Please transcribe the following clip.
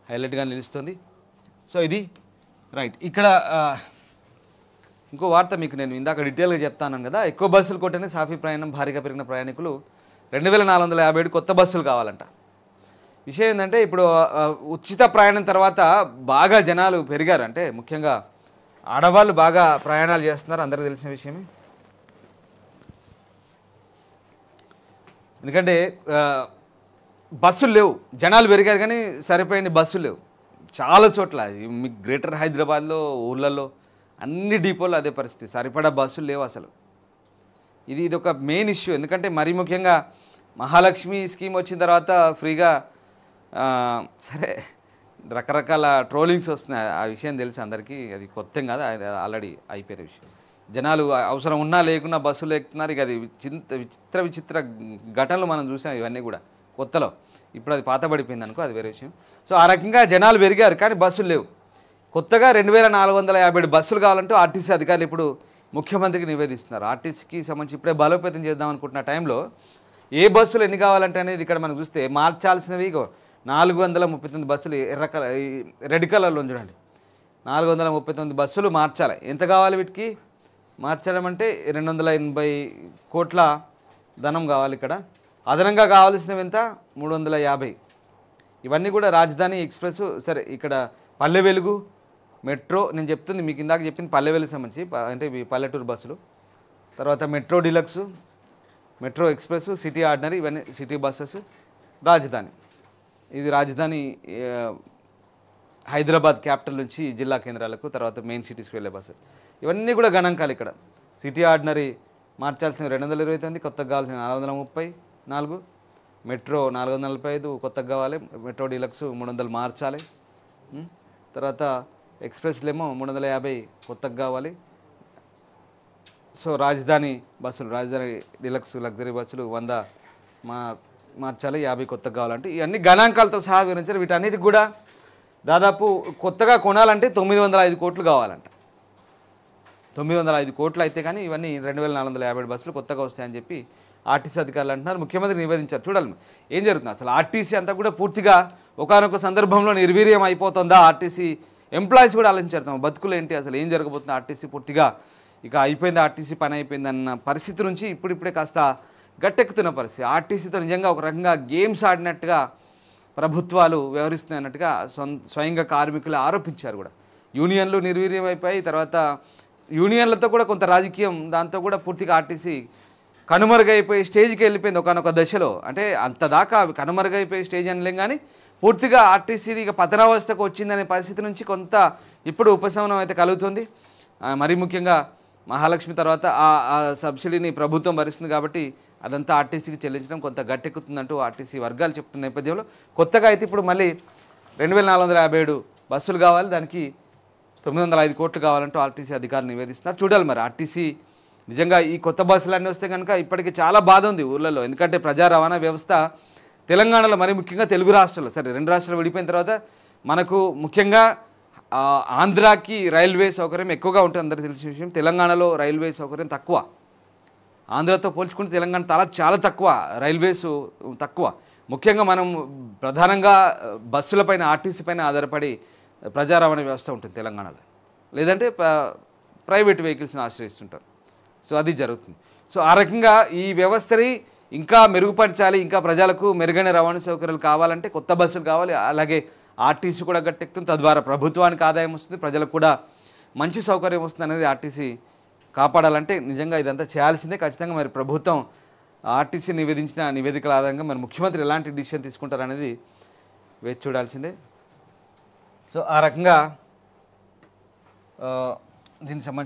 హైలైట్గా నిలుస్తుంది. సో ఇది రైట్. ఇక్కడ ఇంకో వార్త మీకు నేను ఇందాక డీటెయిల్గా చెప్తాను కదా, ఎక్కువ బస్సులు కొంటేనే సాఫీ ప్రయాణం, భారీగా పెరిగిన ప్రయాణికులు 2457 కొత్త బస్సులు కావాలంట. విషయం ఏంటంటే ఇప్పుడు ఉచిత ప్రయాణం తర్వాత బాగా జనాలు పెరిగారు. అంటే ముఖ్యంగా ఆడవాళ్ళు బాగా ప్రయాణాలు చేస్తున్నారు, అందరికీ తెలిసిన విషయమే. ఎందుకంటే బస్సులు లేవు, జనాలు పెరిగారు కానీ సరిపోయిన బస్సులు లేవు చాలా చోట్ల. మీకు గ్రేటర్ హైదరాబాద్లో ఊళ్ళల్లో అన్ని డిపోలు అదే పరిస్థితి, సరిపడా బస్సులు లేవు అసలు. ఇది ఒక మెయిన్ ఇష్యూ. ఎందుకంటే మరీ ముఖ్యంగా మహాలక్ష్మి స్కీమ్ వచ్చిన తర్వాత ఫ్రీగా సరే రకరకాల ట్రోలింగ్స్ వస్తున్నాయి, ఆ విషయం తెలుసు అందరికీ, అది కొత్త కాదు, అది ఆల్రెడీ అయిపోయిన విషయం. జనాలు అవసరం ఉన్నా లేకున్నా బస్సులు ఎక్కుతున్నారు. ఇక అది విచిత్ర ఘటనలు మనం చూసాం, ఇవన్నీ కూడా కొత్తలో. ఇప్పుడు అది పాతబడిపోయింది అనుకో, అది వేరే విషయం. సో ఆ రకంగా జనాలు పెరిగారు కానీ బస్సులు లేవు. కొత్తగా 2457 బస్సులు కావాలంటూ ఆర్టీసీ అధికారులు ఇప్పుడు ముఖ్యమంత్రికి నివేదిస్తున్నారు. ఆర్టీసీకి సంబంధించి ఇప్పుడే బలోపేతం చేద్దాం అనుకుంటున్న టైంలో ఏ బస్సులు ఎన్ని కావాలంటే అనేది ఇక్కడ మనం చూస్తే మార్చాల్సినవి 439 బస్సులు రెడ్ కలర్లో చూడండి. 439 బస్సులు మార్చాలి. ఎంత కావాలి వీటికి మార్చడం అంటే 280 కోట్ల ధనం కావాలి. ఇక్కడ అదనంగా కావాల్సినవి ఎంత 350. ఇవన్నీ కూడా రాజధాని ఎక్స్ప్రెస్, సరే ఇక్కడ పల్లె వెలుగు, మెట్రో, నేను చెప్తుంది మీకు ఇందాక చెప్పింది పల్లె వెలుగు సంబంధించి, అంటే పల్లెటూరు బస్సులు, తర్వాత metro deluxe, metro express, city ordinary, ఇవన్నీ సిటీ బస్సెస్. రాజధాని, ఇది రాజధాని హైదరాబాద్ క్యాపిటల్ నుంచి జిల్లా కేంద్రాలకు, తర్వాత మెయిన్ సిటీస్కి వెళ్ళే బస్సు. ఇవన్నీ కూడా గణాంకాలు ఇక్కడ. సిటీ ఆర్డినరీ మార్చాల్సిన 229, కొత్తగా కావాల్సిన 434, మెట్రో 445 కొత్తగా కావాలి, మెట్రో డీలక్స్ 300 మార్చాలి, తర్వాత ఎక్స్ప్రెస్లేమో 350 కొత్తగా కావాలి. సో రాజధాని బస్సులు, రాజధాని డీలక్స్ లగ్జరీ బస్సులు 100 మార్చాలి, 50 కొత్తగా కావాలంటే ఇవన్నీ గణాంకాలతో సహా వివరించారు. వీటన్నిటికి కూడా దాదాపు కొత్తగా కొనాలంటే 905 కోట్లు కావాలంట. 905 కోట్లు అయితే కానీ ఇవన్నీ 2457 బస్సులు కొత్తగా వస్తాయని చెప్పి ఆర్టీసీ అధికారులు అంటున్నారు. ముఖ్యమంత్రి నివేదించారు. చూడాలి ఏం జరుగుతుంది అసలు. ఆర్టీసీ అంతా కూడా పూర్తిగా ఒకానొక సందర్భంలో నిర్వీర్యం అయిపోతుందా, ఆర్టీసీ ఎంప్లాయీస్ కూడా ఆలోచించారు బతుకులు ఏంటి, అసలు ఏం జరగబోతుంది, ఆర్టీసీ పూర్తిగా ఇక అయిపోయింది, ఆర్టీసీ పని అయిపోయింది అన్న పరిస్థితి నుంచి ఇప్పుడిప్పుడే కాస్త గట్టెక్కుతున్న పరిస్థితి. ఆర్టీసీతో నిజంగా ఒక రకంగా గేమ్స్ ఆడినట్టుగా ప్రభుత్వాలు వ్యవహరిస్తున్నాయన్నట్టుగా స్వయంగా కార్మికులు ఆరోపించారు కూడా. యూనియన్లు నిర్వీర్యం అయిపోయి, తర్వాత యూనియన్లతో కూడా కొంత రాజకీయం, దాంతో కూడా పూర్తిగా ఆర్టీసీ కనుమరుగైపోయి స్టేజ్కి వెళ్ళిపోయింది ఒకనొక దశలో. అంటే అంత దాకా కనుమరుగైపోయి స్టేజ్ అనలేం కానీ పూర్తిగా ఆర్టీసీ ఇక పతనావస్థకు వచ్చిందనే పరిస్థితి నుంచి కొంత ఇప్పుడు ఉపశమనం అయితే కలుగుతుంది. మరీ ముఖ్యంగా మహాలక్ష్మి తర్వాత ఆ సబ్సిడీని ప్రభుత్వం భరిస్తుంది కాబట్టి అదంతా ఆర్టీసీకి చెల్లించడం కొంత గట్టెక్కుతుందంటూ ఆర్టీసీ వర్గాలు చెప్తున్న నేపథ్యంలో కొత్తగా అయితే ఇప్పుడు మళ్ళీ 2457 బస్సులు కావాలి, దానికి 905 కోట్లు కావాలంటూ ఆర్టీసీ అధికారులు నివేదిస్తున్నారు. చూడాలి మరి ఆర్టీసీ నిజంగా ఈ కొత్త బస్సులన్నీ వస్తే కనుక ఇప్పటికీ చాలా బాధ ఉంది ఊళ్ళలో. ఎందుకంటే ప్రజా రవాణా వ్యవస్థ తెలంగాణలో, మరి ముఖ్యంగా తెలుగు రాష్ట్రాల్లో, సరే 2 రాష్ట్రాలు విడిపోయిన తర్వాత మనకు ముఖ్యంగా ఆంధ్రాకి రైల్వే సౌకర్యం ఎక్కువగా ఉంటుంది, అందరికీ తెలిసిన విషయం. తెలంగాణలో రైల్వే సౌకర్యం తక్కువ. ఆంధ్రాతో పోల్చుకుంటే తెలంగాణ చాలా తక్కువ, రైల్వేస్ తక్కువ. ముఖ్యంగా మనం ప్రధానంగా బస్సులపైన, ఆర్టీసీ పైన ఆధారపడి ప్రజా రవాణా వ్యవస్థ ఉంటుంది తెలంగాణలో, లేదంటే ప్రైవేట్ వెహికల్స్ని ఆశ్రయిస్తుంటారు. సో అది జరుగుతుంది. సో ఆ రకంగా ఈ వ్యవస్థని ఇంకా మెరుగుపరచాలి, ఇంకా ప్రజలకు మెరుగైన రవాణా సౌకర్యాలు కావాలంటే కొత్త బస్సులు కావాలి. అలాగే ఆర్టీసీ కూడా గట్టెక్కుతుంది, తద్వారా ప్రభుత్వానికి ఆదాయం వస్తుంది, ప్రజలకు కూడా మంచి సౌకర్యం వస్తుంది అనేది ఆర్టీసీ కాపాడాలంటే నిజంగా ఇదంతా చేయాల్సిందే ఖచ్చితంగా. మరి ప్రభుత్వం ఆర్టీసీ నివేదించిన నివేదికల ఆధారంగా మరి ముఖ్యమంత్రి ఎలాంటి డిసిషన్ తీసుకుంటారనేది వేచి చూడాల్సిందే. సో ఆ రకంగా దీనికి సంబంధించి